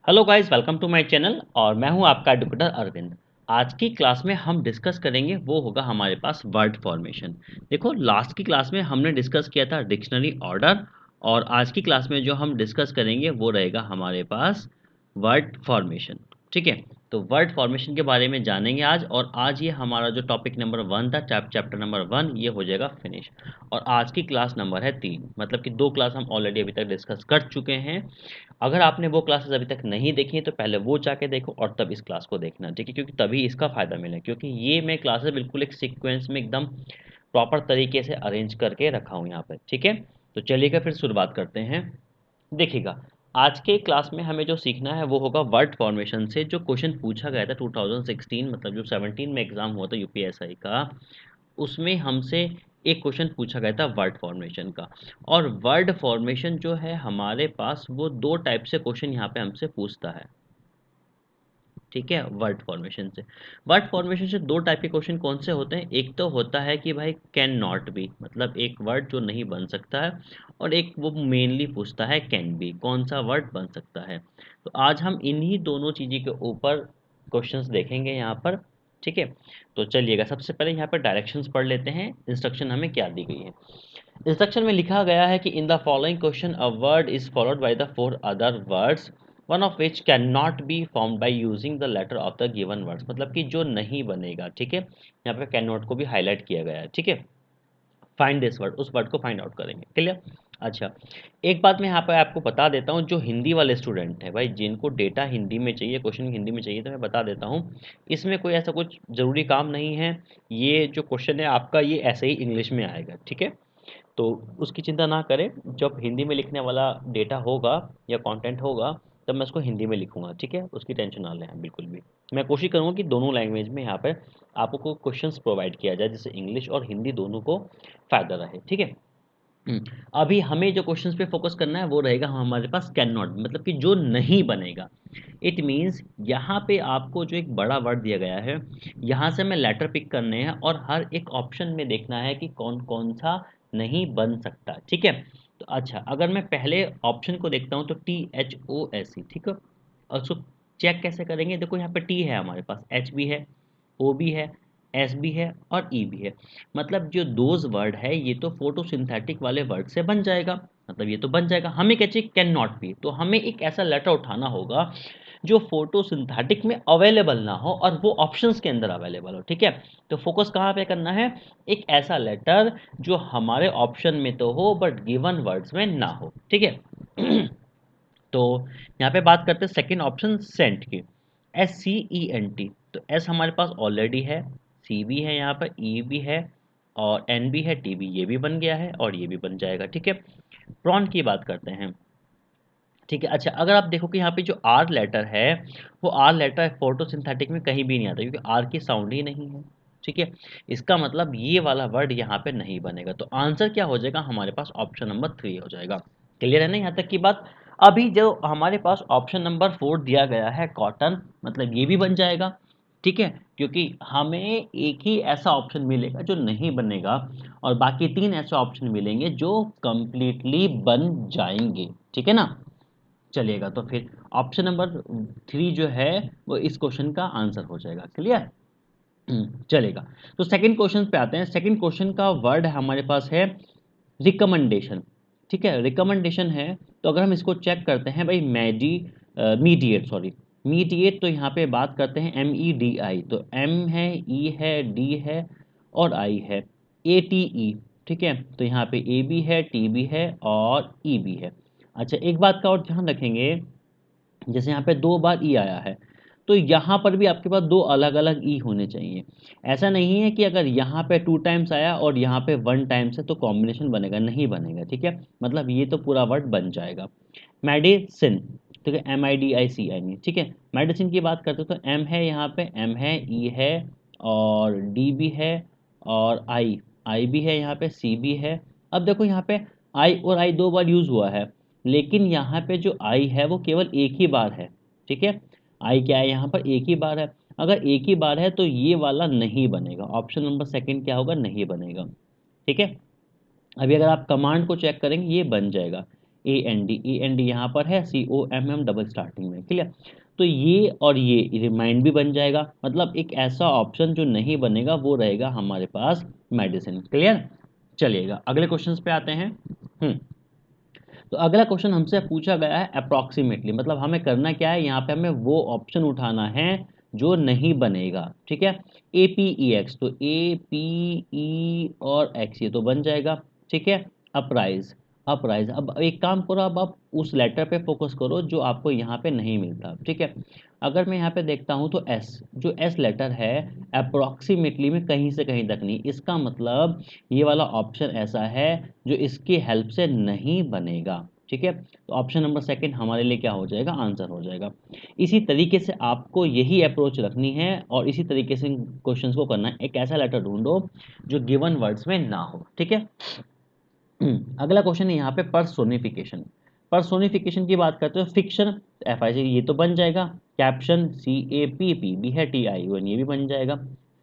Hello guys, welcome to my channel और मैं हूं आपका एडुकेटर अरविंद। आज की क्लास में हम डिस्कस करेंगे वो होगा हमारे पास वर्ड फॉर्मेशन। देखो, लास्ट की क्लास में हमने डिस्कस किया था डिक्शनरी ऑर्डर और आज की क्लास में जो हम डिस्कस करेंगे वो रहेगा हमारे पास वर्ड फॉर्मेशन। ठीक है, तो वर्ड फॉर्मेशन के बारे में जानेंगे आज। और आज ये हमारा जो टॉपिक नंबर 1 था, चैप्टर नंबर 1, ये हो जाएगा फिनिश। और आज की क्लास नंबर है 3, मतलब कि 2 क्लास हम ऑलरेडी अभी तक डिस्कस कर चुके हैं। अगर आपने वो क्लासेस अभी तक नहीं देखी हैं तो पहले वो जाके देखो और तब इस क्लास को देखना, ठीक है, क्योंकि तभी इसका फ़ायदा मिले, क्योंकि ये मैं क्लासेस बिल्कुल एक सीक्वेंस में एकदम प्रॉपर तरीके से अरेंज करके रखा हूँ यहाँ पे। ठीक है, तो चलिएगा फिर शुरुआत करते हैं। देखिएगा, आज के क्लास में हमें जो सीखना है वो होगा वर्ड फॉर्मेशन से जो क्वेश्चन पूछा गया था 2016, मतलब जो 17 में एग्जाम हुआ था यूपीएसआई का, उसमें हमसे एक क्वेश्चन पूछा गया था वर्ड फॉर्मेशन का। और वर्ड फॉर्मेशन जो है हमारे पास वो 2 टाइप से क्वेश्चन यहाँ पे हमसे पूछता है। ठीक है, वर्ड फॉर्मेशन से 2 टाइप के क्वेश्चन कौन से होते हैं? एक तो होता है कि भाई कैन नॉट बी, मतलब एक वर्ड जो नहीं बन सकता है, और एक वो मेनली पूछता है कैन बी, कौन सा वर्ड बन सकता है। तो आज हम इन्हीं दोनों चीज़ों के ऊपर क्वेश्चंस देखेंगे यहाँ पर। ठीक है, तो चलिएगा सबसे पहले यहाँ पर डायरेक्शंस पढ़ लेते हैं, इंस्ट्रक्शन हमें क्या दी गई है। इंस्ट्रक्शन में लिखा गया है कि in the following question a word is followed by the 4 other words, one of which can not be formed by using the letter of the given words, मतलब कि जो नहीं बनेगा। ठीक है, यहाँ पे कैन नॉट को भी हाईलाइट किया गया है। ठीक है, फाइंड दिस वर्ड, उस वर्ड को फाइंड आउट करेंगे। क्लियर? अच्छा, एक बात मैं यहाँ पे आपको बता देता हूँ, जो हिंदी वाले स्टूडेंट हैं भाई, जिनको डेटा हिंदी में चाहिए, क्वेश्चन हिंदी में चाहिए, तो मैं बता देता हूँ, इसमें कोई ऐसा कुछ ज़रूरी काम नहीं है। ये जो क्वेश्चन है आपका, ये ऐसे ही इंग्लिश में आएगा। ठीक है, तो उसकी चिंता ना करें। जब हिंदी में लिखने वाला डेटा होगा या कंटेंट होगा तब मैं उसको हिंदी में लिखूंगा। ठीक है, उसकी टेंशन ना लें बिल्कुल भी। मैं कोशिश करूंगा कि दोनों लैंग्वेज में यहाँ पर आपको क्वेश्चंस प्रोवाइड किया जाए, जैसे इंग्लिश और हिंदी दोनों को फ़ायदा रहे। ठीक है। हम्म, अभी हमें जो क्वेश्चंस पे फोकस करना है वो रहेगा हमारे पास कैन नॉट, मतलब कि जो नहीं बनेगा। इट मीन्स यहाँ पे आपको जो एक बड़ा वर्ड दिया गया है, यहाँ से हमें लेटर पिक करने हैं और हर एक ऑप्शन में देखना है कि कौन कौन सा नहीं बन सकता। ठीक है, तो अच्छा, अगर मैं पहले ऑप्शन को देखता हूँ तो THOSE, ठीक है, और उसको चेक कैसे करेंगे? देखो यहाँ पे टी है, हमारे पास एच भी है, ओ भी है, एस भी है और ई भी है। मतलब जो दोज वर्ड है ये तो फोटोसिंथेटिक वाले वर्ड से बन जाएगा, मतलब ये तो बन जाएगा। हमें क्या चाहिए? Can not B. तो हमें एक ऐसा लेटर उठाना होगा जो फोटोसिंथेटिक में अवेलेबल ना हो और वो ऑप्शंस के अंदर अवेलेबल हो। ठीक है, तो फोकस कहाँ पे करना है? एक ऐसा लेटर जो हमारे ऑप्शन में तो हो बट गिवन वर्ड्स में ना हो। ठीक है। तो यहाँ पे बात करते हैं सेकंड ऑप्शन सेंट की, SCENT। तो एस हमारे पास ऑलरेडी है, सी भी है, यहाँ पर ई भी है और एन भी है, टी भी, ये भी बन गया है और ये भी बन जाएगा। ठीक है, प्रॉन की बात करते हैं। ठीक है, अच्छा, अगर आप देखो कि यहाँ पे जो आर लेटर है वो आर लेटर फोटोसिंथेटिक में कहीं भी नहीं आता, क्योंकि आर की साउंड ही नहीं है। ठीक है, इसका मतलब ये वाला वर्ड यहाँ पे नहीं बनेगा। तो आंसर क्या हो जाएगा? हमारे पास ऑप्शन नंबर 3 हो जाएगा। क्लियर है ना यहाँ तक की बात? अभी जो हमारे पास ऑप्शन नंबर 4 दिया गया है कॉटन, मतलब ये भी बन जाएगा। ठीक है, क्योंकि हमें एक ही ऐसा ऑप्शन मिलेगा जो नहीं बनेगा और बाकी 3 ऐसे ऑप्शन मिलेंगे जो कंप्लीटली बन जाएंगे। ठीक है ना? चलिएगा, तो फिर ऑप्शन नंबर 3 जो है वो इस क्वेश्चन का आंसर हो जाएगा। क्लियर? चलेगा। तो सेकंड क्वेश्चन पे आते हैं। सेकंड क्वेश्चन का वर्ड हमारे पास है रिकमेंडेशन। ठीक है, रिकमेंडेशन है। तो अगर हम इसको चेक करते हैं भाई, मीडिएट, सॉरी, मीडिएट, तो यहाँ पे बात करते हैं MEDI। तो एम है, ई है, डी है और आई है, ATE। ठीक है, तो यहाँ पे ए भी है, टी भी है और ई भी है। अच्छा, एक बात का और ध्यान रखेंगे, जैसे यहाँ पे 2 बार ई आया है तो यहाँ पर भी आपके पास 2 अलग अलग ई होने चाहिए। ऐसा नहीं है कि अगर यहाँ पे 2 टाइम्स आया और यहाँ पे 1 टाइम्स है तो कॉम्बिनेशन बनेगा, नहीं बनेगा। ठीक है, मतलब ये तो पूरा वर्ड बन जाएगा। मेडिसिन, ठीक है, MIDICIN। ठीक है, मेडिसिन की बात करते हैं तो एम है, यहाँ पे एम है, ई है और डी भी है और आई आई भी है, यहाँ पे सी भी है। अब देखो यहाँ पे आई और आई 2 बार यूज हुआ है, लेकिन यहाँ पे जो आई है वो केवल एक ही बार है। ठीक है, आई क्या है, यहाँ पर एक ही बार है। अगर एक ही बार है तो ये वाला नहीं बनेगा, ऑप्शन नंबर सेकंड क्या होगा? नहीं बनेगा। ठीक है, अभी अगर आप कमांड को चेक करेंगे ये बन जाएगा, AND यहाँ पर है, COMM डबल स्टार्टिंग में, क्लियर। तो ये और ये रिमाइंड भी बन जाएगा, मतलब एक ऐसा ऑप्शन जो नहीं बनेगा वो रहेगा हमारे पास मेडिसिन, क्लियर। चलिएगा अगले क्वेश्चन पे आते हैं। तो अगला क्वेश्चन हमसे पूछा गया है अप्रॉक्सीमेटली, मतलब हमें करना क्या है, यहाँ पे हमें वो ऑप्शन उठाना है जो नहीं बनेगा, ठीक है। APEX, तो APE और X ये तो बन जाएगा, ठीक है। अपराइज, अपराइज, अब एक काम करो, अब आप उस लेटर पे फोकस करो जो आपको यहाँ पे नहीं मिलता, ठीक है। अगर मैं यहाँ पे देखता हूँ तो S, जो S लेटर है अप्रॉक्सीमेटली में कहीं से कहीं तक नहीं, इसका मतलब ये वाला ऑप्शन ऐसा है जो इसकी हेल्प से नहीं बनेगा, ठीक है। तो ऑप्शन नंबर सेकंड हमारे लिए क्या हो जाएगा, आंसर हो जाएगा। इसी तरीके से आपको यही अप्रोच रखनी है और इसी तरीके से क्वेश्चंस को करना है। एक ऐसा लेटर ढूंढो जो गिवन वर्ड्स में ना हो, ठीक है। अगला क्वेश्चन है यहाँ पे पर्सोनिफिकेशन। पर्सोनिफिकेशन की बात करते हो, फिक्शन FIC ये तो बन जाएगा, कैप्शन CAPP भी है, TION ये भी बन जाएगा,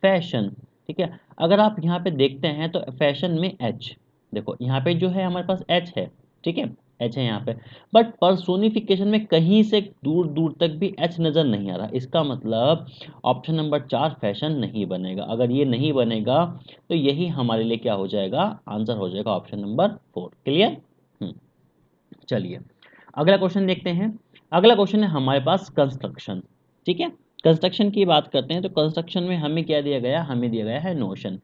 फैशन, ठीक है। अगर आप यहाँ पे देखते हैं तो फैशन में H, देखो यहाँ पे जो है हमारे पास H है, ठीक है, H है यहाँ पे, बट पर्सोनिफिकेशन में कहीं से दूर दूर तक भी H नजर नहीं आ रहा, इसका मतलब ऑप्शन नंबर 4 फैशन नहीं बनेगा। अगर ये नहीं बनेगा तो यही हमारे लिए क्या हो जाएगा, आंसर हो जाएगा ऑप्शन नंबर 4, क्लियर। चलिए अगला क्वेश्चन देखते हैं। अगला क्वेश्चन है हमारे पास कंस्ट्रक्शन, ठीक है। कंस्ट्रक्शन की बात करते हैं तो कंस्ट्रक्शन में हमें क्या दिया गया, हमें दिया गया है नोशन।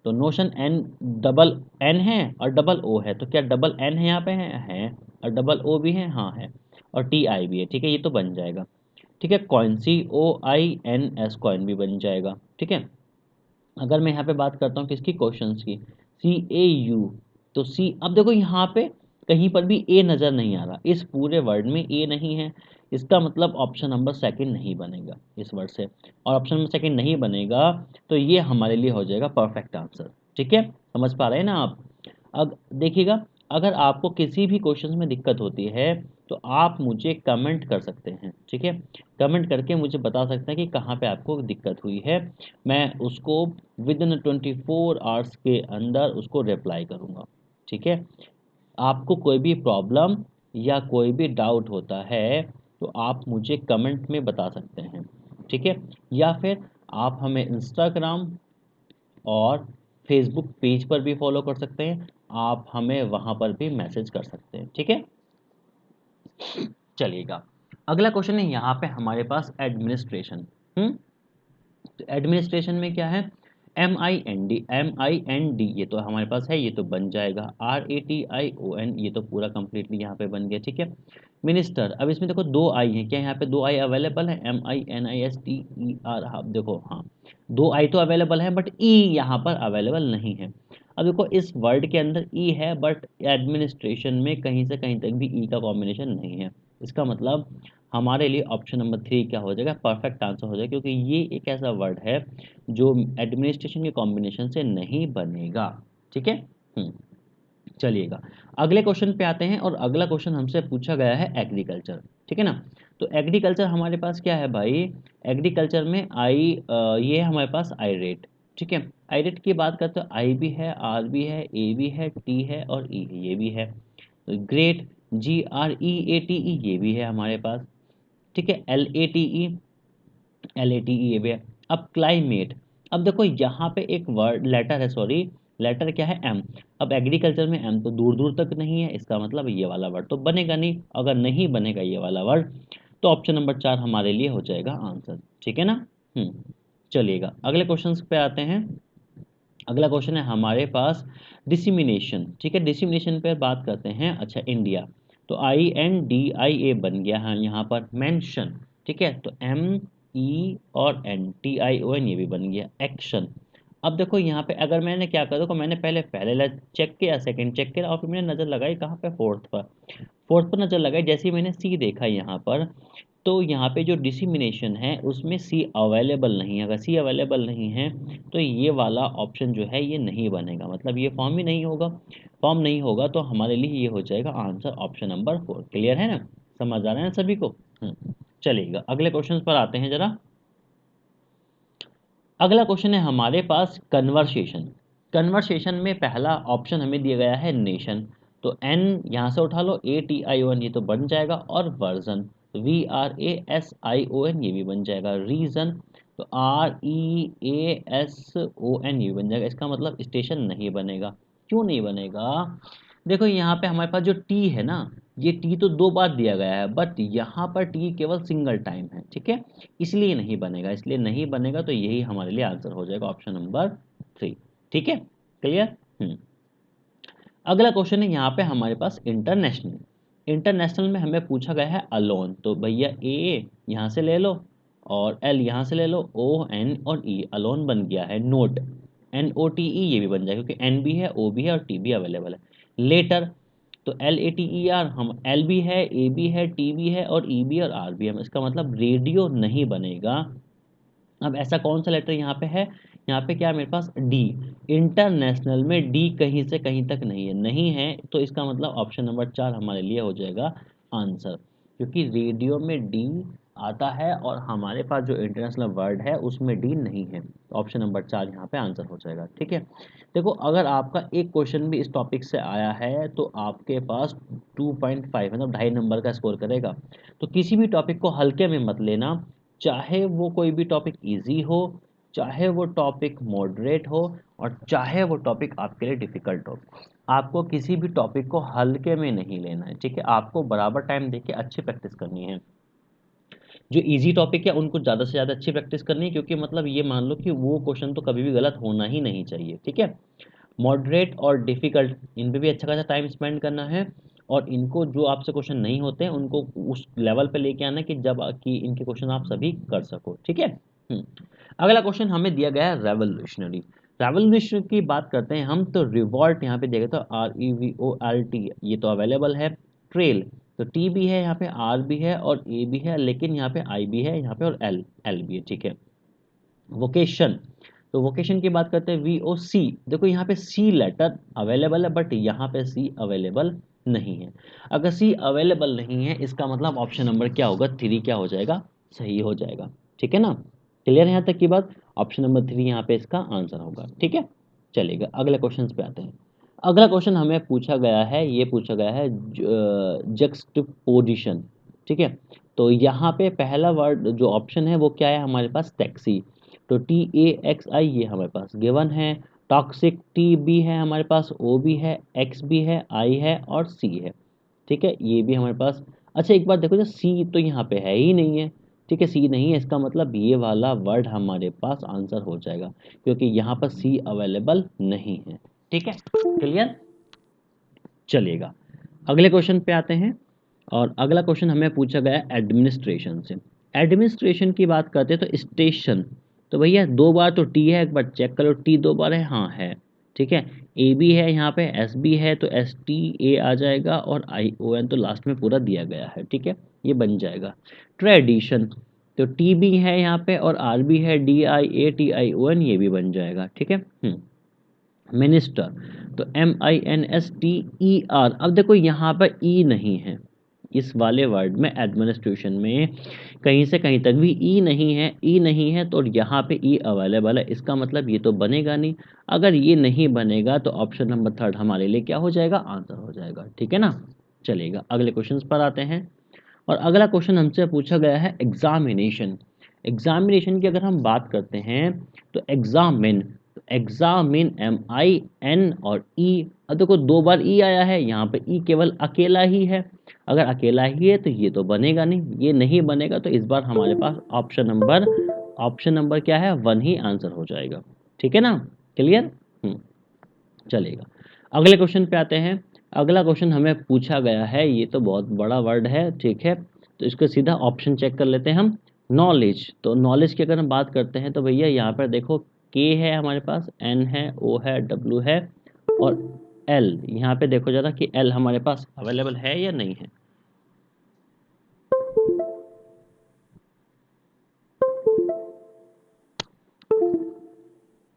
तो नोशन N, डबल N है और डबल O है, तो क्या डबल N है यहाँ पे, है और डबल O भी है, हाँ है, और TI भी है, ठीक है, ये तो बन जाएगा, ठीक है। कॉइन COINS कॉइन भी बन जाएगा, ठीक है। अगर मैं यहाँ पे बात करता हूँ किसकी, क्वेश्चंस की, CAU, तो C, अब देखो यहाँ पे कहीं पर भी A नज़र नहीं आ रहा, इस पूरे वर्ड में A नहीं है, इसका मतलब ऑप्शन नंबर सेकंड नहीं बनेगा इस वर्ड से, और ऑप्शन नंबर सेकंड नहीं बनेगा तो ये हमारे लिए हो जाएगा परफेक्ट आंसर, ठीक है। समझ पा रहे हैं ना आप। अब देखिएगा, अगर आपको किसी भी क्वेश्चन में दिक्कत होती है तो आप मुझे कमेंट कर सकते हैं, ठीक है। कमेंट करके मुझे बता सकते हैं कि कहाँ पे आपको दिक्कत हुई है, मैं उसको विद इन 24 आवर्स के अंदर उसको रिप्लाई करूँगा, ठीक है। आपको कोई भी प्रॉब्लम या कोई भी डाउट होता है तो आप मुझे कमेंट में बता सकते हैं, ठीक है। या फिर आप हमें इंस्टाग्राम और फेसबुक पेज पर भी फॉलो कर सकते हैं, आप हमें वहाँ पर भी मैसेज कर सकते हैं, ठीक है। चलिएगा अगला क्वेश्चन है यहाँ पे हमारे पास एडमिनिस्ट्रेशन। तो एडमिनिस्ट्रेशन में क्या है, MIND ये तो हमारे पास है, ये तो बन जाएगा, RATION ये तो पूरा कंप्लीटली यहाँ पे बन गया, ठीक है। मिनिस्टर, अब इसमें देखो 2 आई है, क्या यहाँ पे 2 आई अवेलेबल है, MINISTER, हाँ देखो, हाँ 2 आई तो अवेलेबल है बट ई यहाँ पर अवेलेबल नहीं है। अब देखो इस वर्ड के अंदर ई है बट एडमिनिस्ट्रेशन में कहीं से कहीं तक भी ई का कॉम्बिनेशन नहीं है, इसका मतलब हमारे लिए ऑप्शन नंबर 3 क्या हो जाएगा, परफेक्ट आंसर हो जाएगा, क्योंकि ये एक ऐसा वर्ड है जो एडमिनिस्ट्रेशन के कॉम्बिनेशन से नहीं बनेगा, ठीक है। चलिएगा अगले क्वेश्चन पे आते हैं, और अगला क्वेश्चन हमसे पूछा गया है एग्रीकल्चर, ठीक है ना। तो एग्रीकल्चर हमारे पास क्या है भाई, एग्रीकल्चर में ये है हमारे पास आई रेट, ठीक है। आई रेट की बात करते हो, आई भी है, आर भी है, ए भी है, टी है और ई ये भी है। ग्रेट, GREATE ये भी है हमारे पास, ठीक है। LATE ये भी है। अब क्लाइमेट, अब देखो यहाँ पे एक वर्ड लेटर है, सॉरी लेटर क्या है, M। अब एग्रीकल्चर में M तो दूर दूर तक नहीं है, इसका मतलब ये वाला वर्ड तो बनेगा नहीं, अगर नहीं बनेगा ये वाला वर्ड तो ऑप्शन नंबर 4 हमारे लिए हो जाएगा आंसर, ठीक है ना। चलिएगा अगले क्वेश्चन पे आते हैं। अगला क्वेश्चन है हमारे पास डिसिमिनेशन, ठीक है। डिसिमिनेशन पे बात करते हैं, अच्छा इंडिया, तो INDIA बन गया है यहाँ पर, मेंशन, ठीक है, तो ME और NTION ये भी बन गया, एक्शन। अब देखो यहाँ पे अगर मैंने क्या करा, देखो मैंने पहले चेक किया, सेकंड चेक किया और फिर मैंने नज़र लगाई कहाँ पे, फोर्थ पर नज़र लगाई, जैसे ही मैंने सी देखा यहाँ पर, तो यहाँ पे जो डिसिमिनेशन है उसमें सी अवेलेबल नहीं है, अगर सी अवेलेबल नहीं है तो ये वाला ऑप्शन जो है ये नहीं बनेगा, मतलब ये फॉर्म ही नहीं होगा, फॉर्म नहीं होगा तो हमारे लिए ये हो जाएगा आंसर ऑप्शन नंबर 4, क्लियर है ना, समझ आ रहा है ना सभी को। चलिएगा अगले क्वेश्चन पर आते हैं जरा। अगला क्वेश्चन है हमारे पास कन्वर्सेशन। कन्वर्सेशन में पहला ऑप्शन हमें दिया गया है नेशन, तो N यहाँ से उठा लो, ATION ये तो बन जाएगा, और वर्जन VRASION ये भी बन जाएगा, रीजन तो REASON ये भी बन जाएगा। इसका मतलब स्टेशन नहीं बनेगा। क्यों नहीं बनेगा? देखो यहाँ पे हमारे पास जो टी है ना, ये टी तो 2 बार दिया गया है, बट यहाँ पर टी केवल सिंगल टाइम है, ठीक है, इसलिए नहीं बनेगा। इसलिए नहीं बनेगा, तो यही हमारे लिए आंसर हो जाएगा ऑप्शन नंबर 3। ठीक है, क्लियर? अगला क्वेश्चन है यहाँ पे हमारे पास इंटरनेशनल। इंटरनेशनल में हमें पूछा गया है अलोन, तो भैया ए यहाँ से ले लो और एल यहाँ से ले लो, ओ एन और ई, अलोन बन गया है। नोट NOTE ये भी बन जाएगा, क्योंकि एन भी है, ओ भी है और टी भी अवेलेबल है। लेटर तो LATER, हम एल भी है, ए भी है, टी भी है और ई भी और आर भी है। इसका मतलब रेडियो नहीं बनेगा। अब ऐसा कौन सा लेटर यहाँ पे है? यहाँ पे क्या है मेरे पास? डी। इंटरनेशनल में डी कहीं से कहीं तक नहीं है, नहीं है, तो इसका मतलब ऑप्शन नंबर 4 हमारे लिए हो जाएगा आंसर, क्योंकि रेडियो में डी आता है और हमारे पास जो इंटरनेशनल वर्ड है उसमें डी नहीं है। तो ऑप्शन नंबर 4 यहाँ पे आंसर हो जाएगा। ठीक है, देखो अगर आपका एक क्वेश्चन भी इस टॉपिक से आया है तो आपके पास 2.5 मतलब 2.5 नंबर का स्कोर करेगा। तो किसी भी टॉपिक को हल्के में मत लेना, चाहे वो कोई भी टॉपिक इजी हो, चाहे वो टॉपिक मॉडरेट हो, और चाहे वो टॉपिक आपके लिए डिफिकल्ट हो, आपको किसी भी टॉपिक को हल्के में नहीं लेना है। ठीक है, आपको बराबर टाइम देके अच्छी प्रैक्टिस करनी है। जो इजी टॉपिक है उनको ज़्यादा से ज़्यादा अच्छी प्रैक्टिस करनी है, क्योंकि मतलब ये मान लो कि वो क्वेश्चन तो कभी भी गलत होना ही नहीं चाहिए। ठीक है, मॉडरेट और डिफिकल्ट इन पे भी अच्छा खासा टाइम स्पेंड करना है, और इनको जो आपसे क्वेश्चन नहीं होते हैं उनको उस लेवल पे लेके आना है कि जब कि इनके क्वेश्चन आप सभी कर सको। ठीक है। अगला क्वेश्चन हमें दिया गया है रेवोल्यूशनरी। रेवोल्यूशन की बात करते हैं हम, तो रिवॉल्ट यहाँ पे दिया गया, तो REVOLT ये तो अवेलेबल है। ट्रेल तो टी भी है, यहाँ पे आर भी है और ए भी है, लेकिन यहाँ पे आई भी है यहाँ पे, और एल भी है। ठीक है, वोकेशन तो वोकेशन की बात करते हैं, VOC, देखो यहाँ पे सी लेटर अवेलेबल है, बट यहाँ पे सी अवेलेबल नहीं है। अगर सी अवेलेबल नहीं है, इसका मतलब ऑप्शन नंबर क्या होगा? 3 क्या हो जाएगा? सही हो जाएगा। ठीक है ना, क्लियर है यहाँ तक की बात? ऑप्शन नंबर 3 यहाँ पे इसका आंसर होगा। ठीक है, चलेगा अगले क्वेश्चन पे आते हैं। अगला क्वेश्चन हमें पूछा गया है, ये पूछा गया है जक्सटपोजिशन। ठीक है, तो यहाँ पे पहला वर्ड जो ऑप्शन है वो क्या है हमारे पास? टैक्सी, तो TAXI ये हमारे पास गिवन है। टॉक्सिक टी भी है हमारे पास, ओ भी है, एक्स भी है, आई है और सी है। ठीक है, ये भी हमारे पास। अच्छा एक बात देखो, जो सी तो यहाँ पे है ही नहीं है। ठीक है, सी नहीं है, इसका मतलब ये वाला वर्ड हमारे पास आंसर हो जाएगा, क्योंकि यहाँ पर सी अवेलेबल नहीं है। ठीक है, क्लियर? चलिएगा अगले क्वेश्चन पे आते हैं, और अगला क्वेश्चन हमें पूछा गया है एडमिनिस्ट्रेशन से। एडमिनिस्ट्रेशन की बात करते हैं तो स्टेशन, तो भैया 2 बार तो टी है, एक बार चेक करो, टी 2 बार है, हाँ है। ठीक है, ए भी है यहाँ पे, एस भी है, तो STA आ जाएगा, और ION तो लास्ट में पूरा दिया गया है। ठीक है, ये बन जाएगा। ट्रेडिशन तो टी भी है यहाँ पे और आर भी है, DIATION ये भी बन जाएगा। ठीक है, मिनिस्टर तो MINSTER। अब देखो यहाँ पर ई नहीं है, इस वाले वर्ड में एडमिनिस्ट्रेशन में कहीं से कहीं तक भी ई नहीं है। ई नहीं है तो यहाँ पे ई अवेलेबल है, इसका मतलब ये तो बनेगा नहीं। अगर ये नहीं बनेगा तो ऑप्शन नंबर 3 हमारे लिए क्या हो जाएगा? आंसर हो जाएगा। ठीक है ना, चलेगा अगले क्वेश्चन पर आते हैं। और अगला क्वेश्चन हमसे पूछा गया है एग्जामिनेशन। एग्जामिनेशन की अगर हम बात करते हैं तो एग्जामिन, एग्जामिन MIN और ई। अब देखो 2 बार ई आया है, यहाँ पे ई केवल अकेला ही है। अगर अकेला ही है तो ये तो बनेगा नहीं, ये नहीं बनेगा, तो इस बार हमारे पास ऑप्शन नंबर क्या है? 1 ही आंसर हो जाएगा। ठीक है ना, क्लियर? चलेगा अगले क्वेश्चन पे आते हैं। अगला क्वेश्चन हमें पूछा गया है, ये तो बहुत बड़ा वर्ड है। ठीक है, तो इसको सीधा ऑप्शन चेक कर लेते हैं हम। नॉलेज, तो नॉलेज की अगर हम बात करते हैं तो भैया यहाँ पर देखो के है हमारे पास, एन है, ओ है, डब्ल्यू है और एल। यहाँ पे देखो जरा कि एल हमारे पास अवेलेबल है या नहीं है।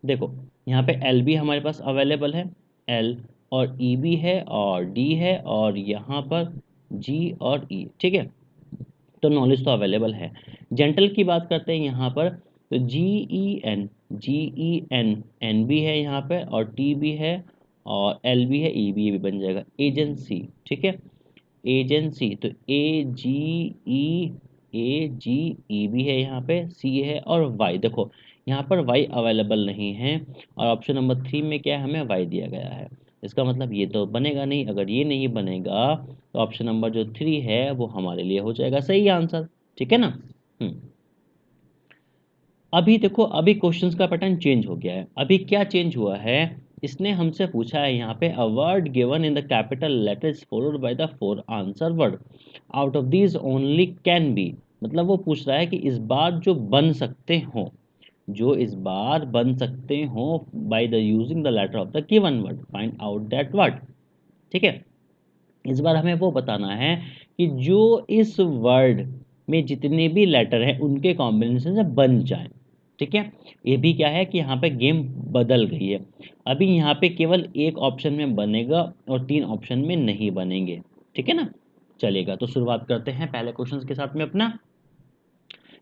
देखो यहाँ पे एल भी हमारे पास अवेलेबल है, एल, और ई भी है और डी है, और यहाँ पर जी और ई। ठीक है, तो नॉलेज तो अवेलेबल है। जेंटल की बात करते हैं यहाँ पर, तो GEN, GEN, एन भी है यहाँ पे और टी भी है और एल भी है, ई भी, ये भी बन जाएगा एजेंसी। ठीक है, एजेंसी, तो ए जी ई भी है, यहाँ पे सी है और वाई। देखो यहाँ पर वाई अवेलेबल नहीं है और ऑप्शन नंबर 3 में क्या है, हमें वाई दिया गया है। इसका मतलब ये तो बनेगा नहीं। अगर ये नहीं बनेगा तो ऑप्शन नंबर जो 3 है वो हमारे लिए हो जाएगा सही आंसर। ठीक है ना। अभी देखो, अभी क्वेश्चंस का पैटर्न चेंज हो गया है। अभी क्या चेंज हुआ है, इसने हमसे पूछा है यहाँ पे, a word given in the capital letter is followed by the four answer word out of these only can be. मतलब वो पूछ रहा है कि इस बार जो बन सकते हो, जो इस बार बन सकते हो by the using the letter of the given word, find out that word. ठीक है, इस बार हमें वो बताना है कि जो इस वर्ड में जितने भी लेटर हैं उनके कॉम्बिनेशन से बन जाए। ठीक है, ये भी क्या है कि यहाँ पे गेम बदल गई है। अभी यहाँ पे केवल एक ऑप्शन में बनेगा और 3 ऑप्शन में नहीं बनेंगे। ठीक है ना, चलेगा। तो शुरुआत करते हैं पहले क्वेश्चन के साथ में अपना।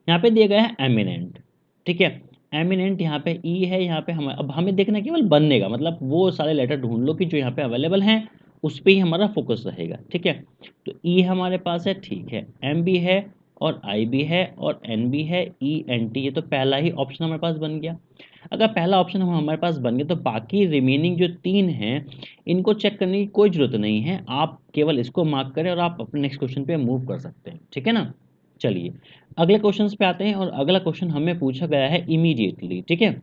यहाँ पे दिया गया है एमिनेंट। ठीक है, एमिनेंट यहाँ पे ई है। यहाँ पे हम, अब हमें देखना है केवल बनने का, मतलब वो सारे लेटर ढूंढ लो कि जो यहाँ पे अवेलेबल हैं, उस पर ही हमारा फोकस रहेगा। ठीक है, तो ई हमारे पास है, ठीक है, एम भी है और आई भी है और एन भी है, ई एन टी, ये तो पहला ही ऑप्शन हमारे पास बन गया। अगर पहला ऑप्शन हमारे पास बन गया तो बाकी रिमेनिंग जो 3 हैं इनको चेक करने की कोई ज़रूरत नहीं है। आप केवल इसको मार्क करें और आप अपने नेक्स्ट क्वेश्चन पे मूव कर सकते हैं। ठीक है ना, चलिए अगले क्वेश्चन पे आते हैं। और अगला क्वेश्चन हमें पूछा गया है इमीडिएटली। ठीक है,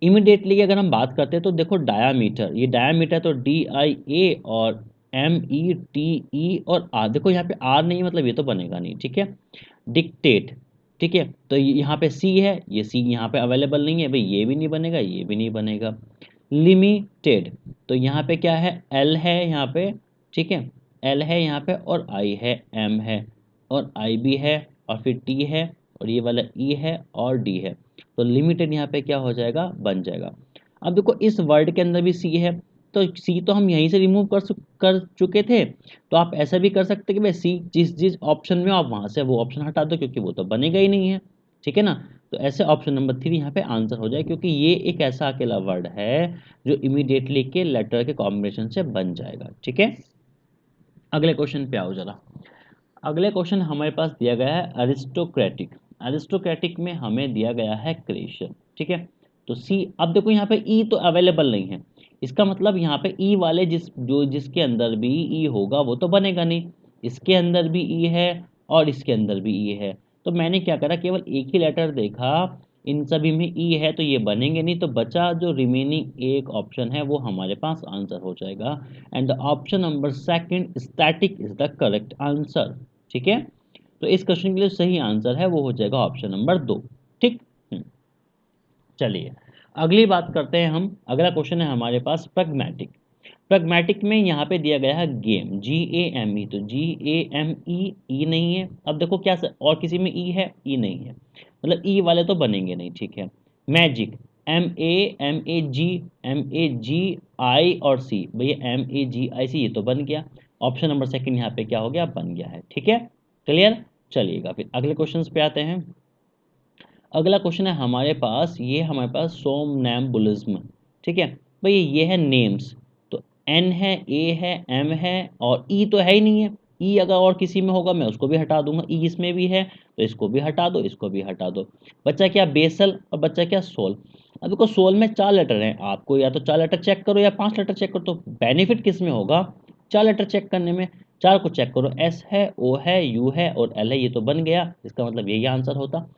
इमीडिएटली की अगर हम बात करते हैं तो देखो डायामीटर, ये डायामीटर तो डी आई ए और एम ई टी ई और आर। देखो यहाँ पे आर नहीं है, मतलब ये तो बनेगा नहीं। ठीक है, डिक्टेट। ठीक है, तो यहाँ पे सी है, ये सी यहाँ पे अवेलेबल नहीं है भाई, ये भी नहीं बनेगा, ये भी नहीं बनेगा। लिमिटेड, तो यहाँ पे क्या है, एल है यहाँ पे। ठीक है, एल है यहाँ पे और आई है, एम है और आई भी है और फिर टी है और ये वाला ई है और डी है। तो लिमिटेड यहाँ पे क्या हो जाएगा, बन जाएगा। अब देखो इस वर्ड के अंदर भी सी है, तो सी तो हम यहीं से रिमूव कर चुके थे। तो आप ऐसा भी कर सकते कि भाई सी जिस जिस ऑप्शन में हो, आप वहाँ से वो ऑप्शन हटा दो क्योंकि वो तो बनेगा ही नहीं है। ठीक है ना, तो ऐसे ऑप्शन नंबर 3 यहाँ पे आंसर हो जाए, क्योंकि ये एक ऐसा अकेला वर्ड है जो इमीडिएटली के लेटर के कॉम्बिनेशन से बन जाएगा। ठीक है, अगले क्वेश्चन पे आओ जरा। अगले क्वेश्चन हमारे पास दिया गया है अरिस्टोक्रेटिक। अरिस्टोक्रेटिक में हमें दिया गया है क्रेशन। ठीक है, तो सी, अब देखो यहाँ पे ई तो अवेलेबल नहीं है, इसका मतलब यहाँ पे ई वाले जिसके अंदर भी ई होगा वो तो बनेगा नहीं। इसके अंदर भी ई है और इसके अंदर भी ई है, तो मैंने क्या करा, केवल एक ही लेटर देखा, इन सभी में ई है तो ये बनेंगे नहीं, तो बचा जो रिमेनिंग एक ऑप्शन है वो हमारे पास आंसर हो जाएगा। And the option number second static is the correct answer. ठीक है, तो इस क्वेश्चन के लिए सही आंसर है वो हो जाएगा ऑप्शन नंबर 2। ठीक। चलिए अगली बात करते हैं हम। अगला क्वेश्चन है हमारे पास प्रैग्मैटिक। प्रैग्मैटिक में यहाँ पे दिया गया है game, ji A M E, तो जी ए एम ई, ई नहीं है। अब देखो क्या और किसी में ई है, ई नहीं है, मतलब ई वाले तो बनेंगे नहीं। ठीक है, मैजिक, एम ए जी आई और सी, भैया एम ए जी आई सी, ये तो बन गया। ऑप्शन नंबर सेकंड यहाँ पे क्या हो गया, बन गया है। ठीक है, क्लियर। चलिएगा फिर अगले क्वेश्चन पे आते हैं। अगला क्वेश्चन है हमारे पास, ये हमारे पास सोमनैम्बुलिज्म। ठीक है, भाई ये है नेम्स, तो एन है, ए है, एम है और ई तो है ही नहीं है। ई अगर और किसी में होगा मैं उसको भी हटा दूंगा, ई इसमें भी है तो इसको भी हटा दो, इसको भी हटा दो। बच्चा क्या, बेसल और बच्चा क्या, सोल। अब देखो सोल में 4 लेटर हैं, आपको या तो 4 लेटर चेक करो या 5 लेटर चेक करो, तो बेनिफिट किस में होगा, 4 लेटर चेक करने में। 4 को चेक करो, एस है, ओ है, यू है और एल है, ये तो बन गया, इसका मतलब यही आंसर होता।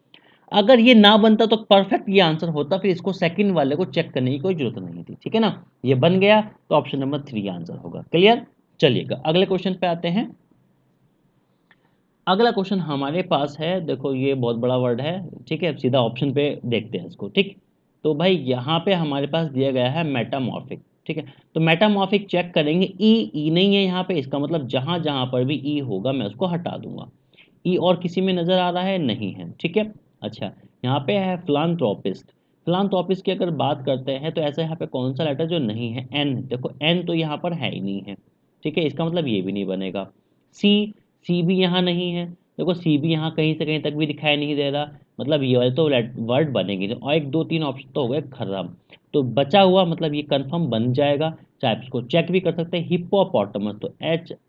अगर ये ना बनता तो परफेक्ट ये आंसर होता, फिर इसको सेकंड वाले को चेक करने की कोई जरूरत नहीं थी। ठीक है ना, ये बन गया तो ऑप्शन नंबर 3 आंसर होगा। क्लियर। चलिएगा अगले क्वेश्चन पे आते हैं। अगला क्वेश्चन हमारे पास है, देखो ये बहुत बड़ा वर्ड है। ठीक है, सीधा ऑप्शन पे देखते हैं इसको। ठीक, तो भाई यहाँ पे हमारे पास दिया गया है मेटामॉर्फिक। ठीक है, तो मेटामॉर्फिक चेक करेंगे, ई, ई नहीं है यहाँ पे, इसका मतलब जहां जहां पर भी ई होगा मैं उसको हटा दूंगा। ई और किसी में नजर आ रहा है, नहीं है। ठीक है, अच्छा यहाँ पे है फिलांथ्रोपिस्ट। फिलांथ्रोपिस्ट की अगर बात करते हैं तो ऐसा यहाँ पे कौन सा लेटर जो नहीं है, एन। देखो एन तो यहाँ पर है ही नहीं है। ठीक है, इसका मतलब ये भी नहीं बनेगा। सी, सी भी यहाँ नहीं है। देखो सी भी यहाँ कहीं से कहीं तक भी दिखाई नहीं दे रहा, मतलब ये वाले तो वर्ड बनेंगे नहीं। और 1 2 3 ऑप्शन तो हो गए खत्म। तो बचा हुआ मतलब ये कंफर्म बन जाएगा, चाहे आप इसको चेक भी कर सकते हैं, हिप्पोपोटामस, तो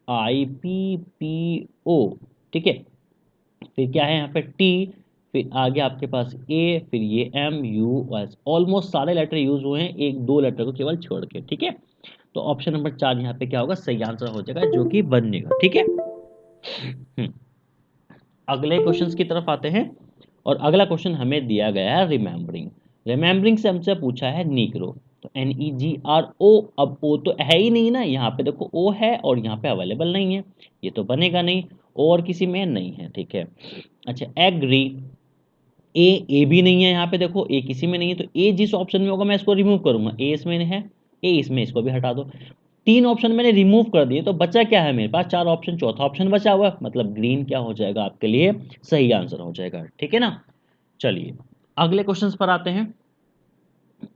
HIPPO, ठीक है। फिर क्या है यहाँ पे टी, फिर आगे आपके पास ए, फिर ये MUS, ऑलमोस्ट सारे लेटर यूज हुए हैं, एक दो लेटर को केवल छोड़ के, ठीक है। तो ऑप्शन नंबर 4 यहाँ पे क्या होगा, सही आंसर हो जाएगा, जो कि बनेगा, ठीक है। अगले क्वेश्चंस की तरफ आते हैं, और अगला क्वेश्चन हमें दिया गया है रिमेम्बरिंग। रिमेम्बरिंग से हमसे पूछा है नीग्रो, तो NEGRO, अब ओ तो है ही नहीं ना, यहाँ पे देखो ओ है और यहाँ पे अवेलेबल नहीं है, ये तो बनेगा नहीं, और किसी में नहीं है, ठीक है। अच्छा, एग्री, ए भी नहीं है यहाँ पे, देखो ए किसी में नहीं है, तो ए जिस ऑप्शन में होगा मैं इसको रिमूव करूंगा, ए इसमें है, ए इसमें, इसको भी हटा दो। तीन ऑप्शन मैंने रिमूव कर दिए, तो बचा क्या है मेरे पास, चार ऑप्शन, चौथा ऑप्शन बचा हुआ है, मतलब ग्रीन क्या हो जाएगा आपके लिए, सही आंसर हो जाएगा, ठीक है ना। चलिए अगले क्वेश्चन पर आते हैं।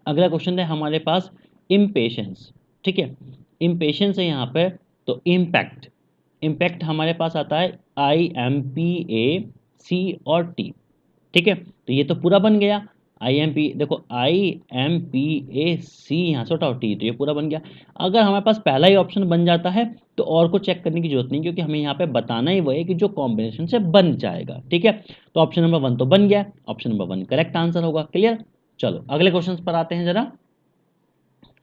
अगला क्वेश्चन है हमारे पास इम्पेशंस, ठीक है। इम्पेशंस है यहाँ पे, तो इम्पैक्ट, इम्पैक्ट हमारे पास आता है IMPAC और T, ठीक है। तो ये तो पूरा बन गया, IMP, देखो IMPAC यहाँ से उठाओ T, तो ये पूरा बन गया। अगर हमारे पास पहला ही ऑप्शन बन जाता है तो और को चेक करने की जरूरत नहीं, क्योंकि हमें यहाँ पे बताना ही वो है कि जो कॉम्बिनेशन से बन जाएगा, ठीक है। तो ऑप्शन नंबर 1 तो बन गया, ऑप्शन नंबर 1 करेक्ट आंसर होगा, क्लियर। चलो अगले क्वेश्चन पर आते हैं जरा।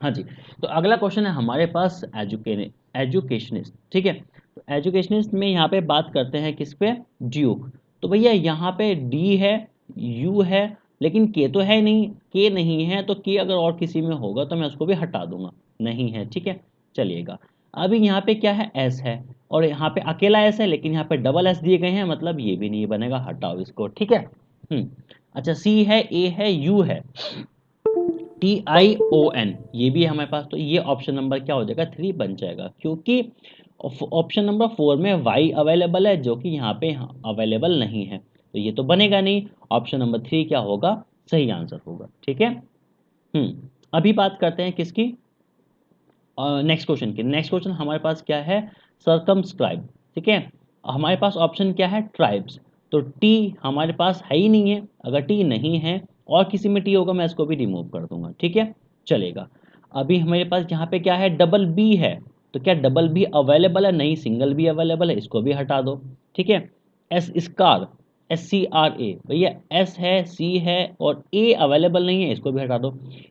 हाँ जी, तो अगला क्वेश्चन है हमारे पास एजुकेशनिस्ट, ठीक है। तो एजुकेशनिस्ट में यहाँ पे बात करते हैं किस पे, ड्यूक। तो भैया यहाँ पे डी है, यू है, लेकिन के तो है नहीं, के नहीं है, तो के अगर और किसी में होगा तो मैं उसको भी हटा दूंगा, नहीं है, ठीक है, चलिएगा। अभी यहाँ पे क्या है, एस है, और यहाँ पे अकेला एस है, लेकिन यहाँ पे डबल एस दिए गए हैं, मतलब ये भी नहीं बनेगा, हटाओ इसको, ठीक है। अच्छा, सी है, ए है, यू है, TION, ये भी है हमारे पास, तो ये ऑप्शन नंबर क्या हो जाएगा, 3 बन जाएगा, क्योंकि ऑप्शन नंबर 4 में वाई अवेलेबल है, जो कि यहाँ पे अवेलेबल नहीं है, तो ये तो बनेगा नहीं, ऑप्शन नंबर 3 क्या होगा, सही आंसर होगा, ठीक है। अभी बात करते हैं किसकी, नेक्स्ट क्वेश्चन की। नेक्स्ट क्वेश्चन हमारे पास क्या है, सर्कमस्क्राइब, ठीक है। हमारे पास ऑप्शन क्या है, ट्राइब्स, तो टी हमारे पास है ही नहीं है, अगर टी नहीं है और किसी में टी होगा मैं इसको भी रिमूव कर दूंगा, ठीक है, चलेगा। अभी हमारे पास यहाँ पे क्या है, डबल बी है, तो क्या डबल बी अवेलेबल है, नहीं, सिंगल बी अवेलेबल है, इसको भी हटा दो, ठीक है। एस स्कार, SCRA, भैया एस है, सी है और ए अवेलेबल नहीं है, इसको भी हटा दो।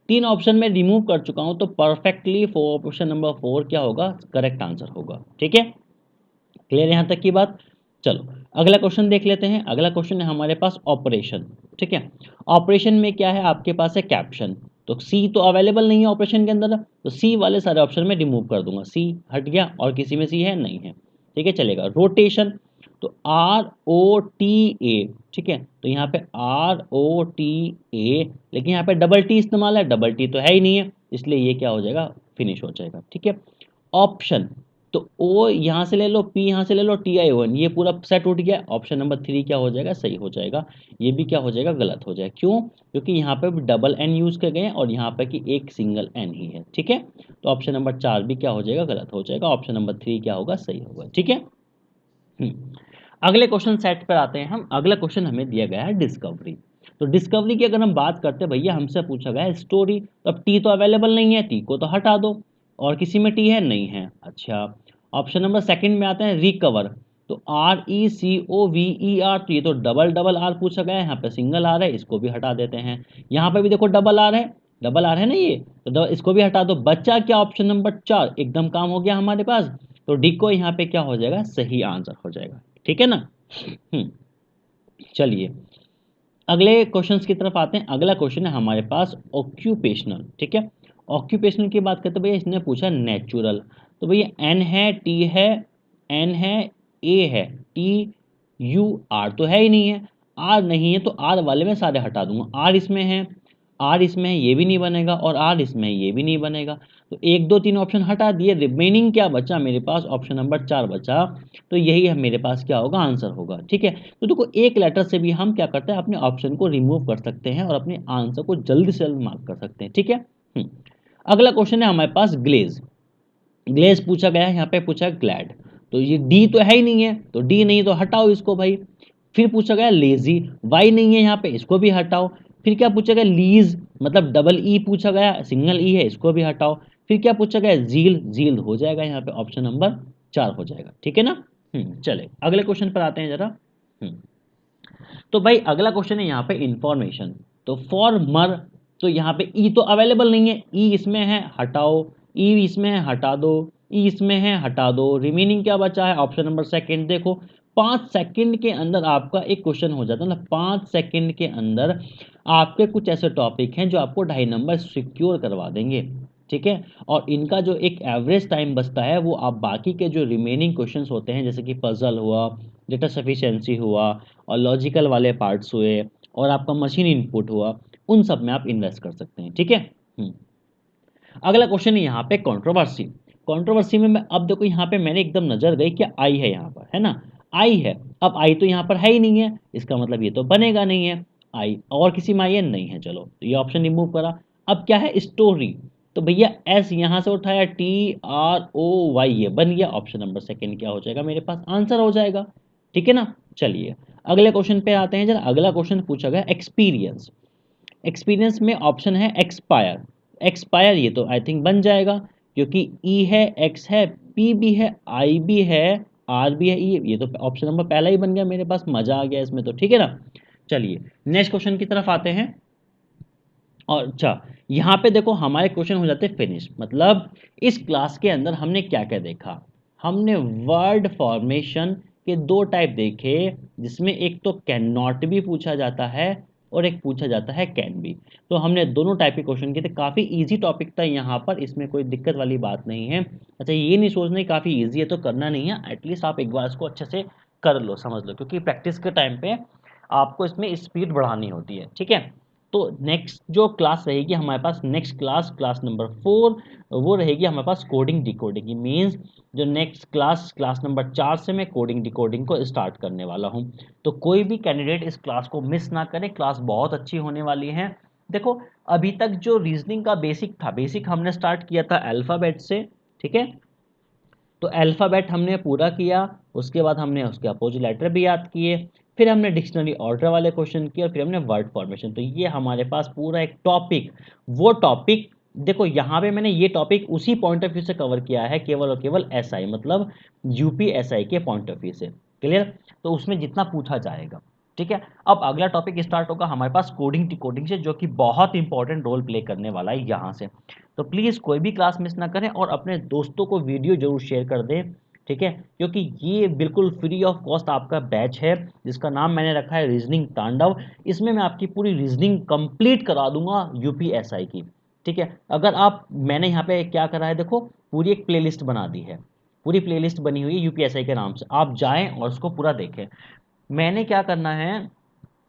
तीन ऑप्शन में रिमूव कर चुका हूं, तो परफेक्टली ऑप्शन नंबर 4 क्या होगा, करेक्ट आंसर होगा, ठीक है, क्लियर यहां तक की बात। चलो अगला क्वेश्चन देख लेते हैं। अगला क्वेश्चन है हमारे पास ऑपरेशन, ठीक है। ऑपरेशन में क्या है आपके पास, है कैप्शन, तो सी तो अवेलेबल नहीं है ऑपरेशन के अंदर, तो सी वाले सारे ऑप्शन में रिमूव कर दूंगा, सी हट गया, और किसी में सी है, नहीं है, ठीक है, चलेगा। रोटेशन, तो ROTA, ठीक है, तो यहाँ पे ROTA, लेकिन यहाँ पे डबल टी इस्तेमाल है, डबल टी तो है ही नहीं है, इसलिए ये क्या हो जाएगा, फिनिश हो जाएगा, ठीक है। ऑप्शन, तो ओ यहाँ से ले लो, पी यहाँ से ले लो, TION, ये पूरा सेट उठ गया, ऑप्शन नंबर 3 क्या हो जाएगा, सही हो जाएगा। ये भी क्या हो जाएगा, गलत हो जाएगा, क्यों, क्योंकि यहाँ पे डबल एन यूज कर गए और यहाँ पे कि एक सिंगल एन ही है, ठीक है। तो ऑप्शन नंबर 4 भी क्या हो जाएगा, गलत हो जाएगा, ऑप्शन नंबर 3 क्या होगा, सही होगा, ठीक है। अगले क्वेश्चन सेट पर आते हैं हम। अगला क्वेश्चन हमें दिया गया है डिस्कवरी, तो डिस्कवरी की अगर हम बात करते हैं, भैया हमसे पूछा गया है स्टोरी, तो अब टी तो अवेलेबल नहीं है, टी को तो हटा दो, और किसी में टी है, नहीं है, अच्छा। ऑप्शन नंबर सेकंड में आते हैं रिकवर, तो RECOVER, तो ये तो डबल डबल आर पूछा गया है, यहाँ पे सिंगल आर है, इसको भी हटा देते हैं। यहाँ पे भी देखो डबल आर है, डबल आर है ना ये, तो इसको भी हटा दो, बच्चा क्या, ऑप्शन नंबर 4 एकदम काम हो गया हमारे पास, तो डी को यहाँ पे क्या हो जाएगा, सही आंसर हो जाएगा, ठीक है ना। चलिए अगले क्वेश्चंस की तरफ आते हैं। अगला क्वेश्चन है हमारे पास ऑक्यूपेशनल, ठीक है। ऑक्यूपेशनल की बात करते हैं, भैया इसने पूछा नेचुरल, तो भैया एन है, टी है, एन है, ए है, TUR तो है ही नहीं है, आर नहीं है, तो आर वाले में सारे हटा दूंगा, आर इसमें है, आर इसमें है, ये भी नहीं बनेगा, और आर इसमें है, ये भी नहीं बनेगा, तो 1 2 3 ऑप्शन हटा दिए, रिमेनिंग क्या बचा मेरे पास, ऑप्शन नंबर 4 बचा, तो यही है मेरे पास क्या होगा, आंसर होगा, ठीक है। तो देखो एक लेटर से भी हम क्या करते हैं, अपने ऑप्शन को रिमूव कर सकते हैं और अपने आंसर को जल्द से जल्द मार्क कर सकते हैं, ठीक है। अगला क्वेश्चन है हमारे पास ग्लेज, ग्लेज पूछा गया है, यहाँ पे पूछा है ग्लैड, तो ये डी तो है ही नहीं है, तो डी नहीं तो हटाओ इसको भाई। फिर पूछा गया लेजी, वाई नहीं है यहाँ पे, इसको भी हटाओ। फिर क्या पूछा गया, लीज मतलब डबल ई पूछा गया, सिंगल ई है इसको भी हटाओ। फिर क्या पूछा गया, जील, जील हो जाएगा यहाँ पे ऑप्शन नंबर 4 हो जाएगा, ठीक है ना। चले अगले क्वेश्चन पर आते हैं जरा। तो भाई अगला क्वेश्चन है यहाँ पे इंफॉर्मेशन। तो फॉर मर, तो यहाँ पे ई तो अवेलेबल नहीं है, ई इसमें है हटाओ, ई इसमें है हटा दो, ई इसमें है हटा दो, रिमेनिंग क्या बचा है ऑप्शन नंबर सेकंड। देखो 5 सेकंड के अंदर आपका एक क्वेश्चन हो जाता है ना, 5 सेकंड के अंदर आपके कुछ ऐसे टॉपिक हैं जो आपको 2.5 नंबर सिक्योर करवा देंगे, ठीक है। और इनका जो एक एवरेज टाइम बचता है वो आप बाकी के जो रिमेनिंग क्वेश्चंस होते हैं जैसे कि पजल हुआ, डेटा सफिशिएंसी हुआ, और लॉजिकल वाले पार्ट्स हुए, और आपका मशीन इनपुट हुआ, उन सब में आप इन्वेस्ट कर सकते हैं, ठीक है। अगला क्वेश्चन है यहाँ पे कंट्रोवर्सी। कंट्रोवर्सी में मैं अब देखो यहाँ पे मैंने एकदम नजर गई कि आई है यहाँ पर, है ना, आई है। अब आई तो यहाँ पर है ही नहीं है, इसका मतलब ये तो बनेगा नहीं है। आई और किसी में आई है नहीं है, चलो तो ये ऑप्शन रिमूव करा। अब क्या है, स्टोरी, तो भैया एस यहाँ से उठाया, TROY ये बन गया, ऑप्शन नंबर सेकंड क्या हो जाएगा मेरे पास, आंसर हो जाएगा, ठीक है ना। चलिए अगले क्वेश्चन पे आते हैं जरा। अगला क्वेश्चन पूछा गया एक्सपीरियंस। एक्सपीरियंस में ऑप्शन है एक्सपायर। एक्सपायर ये तो आई थिंक बन जाएगा, क्योंकि ई है, एक्स है, पी भी है, आई भी है, आर भी है, ये तो ऑप्शन नंबर पहला ही बन गया मेरे पास, मजा आ गया इसमें तो, ठीक है ना। चलिए नेक्स्ट क्वेश्चन की तरफ आते हैं। और अच्छा, यहाँ पे देखो हमारे क्वेश्चन हो जाते हैं फिनिश, मतलब इस क्लास के अंदर हमने क्या क्या देखा। हमने वर्ड फॉर्मेशन के 2 टाइप देखे, जिसमें एक तो कैन नॉट भी पूछा जाता है और एक पूछा जाता है कैन भी। तो हमने दोनों टाइप के क्वेश्चन किए थे, काफ़ी इजी टॉपिक था यहाँ पर, इसमें कोई दिक्कत वाली बात नहीं है। अच्छा ये नहीं सोचना काफ़ी इजी है तो करना नहीं है, एटलीस्ट आप एक बार इसको अच्छे से कर लो, समझ लो, क्योंकि प्रैक्टिस के टाइम पे आपको इसमें स्पीड बढ़ानी होती है, ठीक है। तो नेक्स्ट जो क्लास रहेगी हमारे पास, नेक्स्ट क्लास क्लास नंबर 4, वो रहेगी हमारे पास कोडिंग डिकोडिंग की। मीन्स जो नेक्स्ट क्लास क्लास नंबर 4 से मैं कोडिंग डिकोडिंग को स्टार्ट करने वाला हूँ। तो कोई भी कैंडिडेट इस क्लास को मिस ना करे, क्लास बहुत अच्छी होने वाली है। देखो अभी तक जो रीजनिंग का बेसिक था, बेसिक हमने स्टार्ट किया था अल्फ़ाबेट से, ठीक है। तो अल्फ़ाबेट हमने पूरा किया, उसके बाद हमने उसके अपोजिट लेटर भी याद किए, फिर हमने डिक्शनरी ऑर्डर वाले क्वेश्चन किए, और फिर हमने वर्ड फॉर्मेशन। तो ये हमारे पास पूरा एक टॉपिक, वो टॉपिक देखो यहाँ पे मैंने ये टॉपिक उसी पॉइंट ऑफ व्यू से कवर किया है, केवल और केवल एसआई मतलब यूपीएसआई के पॉइंट ऑफ व्यू से, क्लियर। तो उसमें जितना पूछा जाएगा, ठीक है। अब अगला टॉपिक स्टार्ट होगा हमारे पास कोडिंग डिकोडिंग से, जो कि बहुत इंपॉर्टेंट रोल प्ले करने वाला है यहाँ से। तो प्लीज़ कोई भी क्लास मिस ना करें और अपने दोस्तों को वीडियो जरूर शेयर कर दें, ठीक है। क्योंकि ये बिल्कुल फ्री ऑफ कॉस्ट आपका बैच है, जिसका नाम मैंने रखा है रीजनिंग तांडव। इसमें मैं आपकी पूरी रीजनिंग कंप्लीट करा दूंगा यूपीएसआई की, ठीक है। अगर आप, मैंने यहाँ पे क्या करा है देखो, पूरी एक प्लेलिस्ट बना दी है, पूरी प्लेलिस्ट बनी हुई है यूपीएसआई के नाम से, आप जाएं और उसको पूरा देखें। मैंने क्या करना है,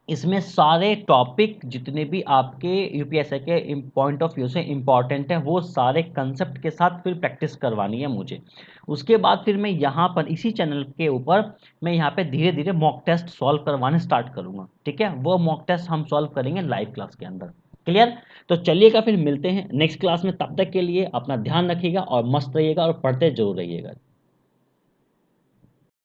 इसमें सारे टॉपिक जितने भी आपके यूपीएससी के पॉइंट ऑफ व्यू से इंपॉर्टेंट है, वो सारे कंसेप्ट के साथ फिर प्रैक्टिस करवानी है मुझे। उसके बाद फिर मैं यहाँ पर इसी चैनल के ऊपर मैं यहाँ पे धीरे धीरे मॉक टेस्ट सॉल्व करवाने स्टार्ट करूँगा, ठीक है। वो मॉक टेस्ट हम सॉल्व करेंगे लाइव क्लास के अंदर, क्लियर। तो चलिएगा फिर मिलते हैं नेक्स्ट क्लास में, तब तक के लिए अपना ध्यान रखिएगा और मस्त रहिएगा और पढ़ते जरूर रहिएगा।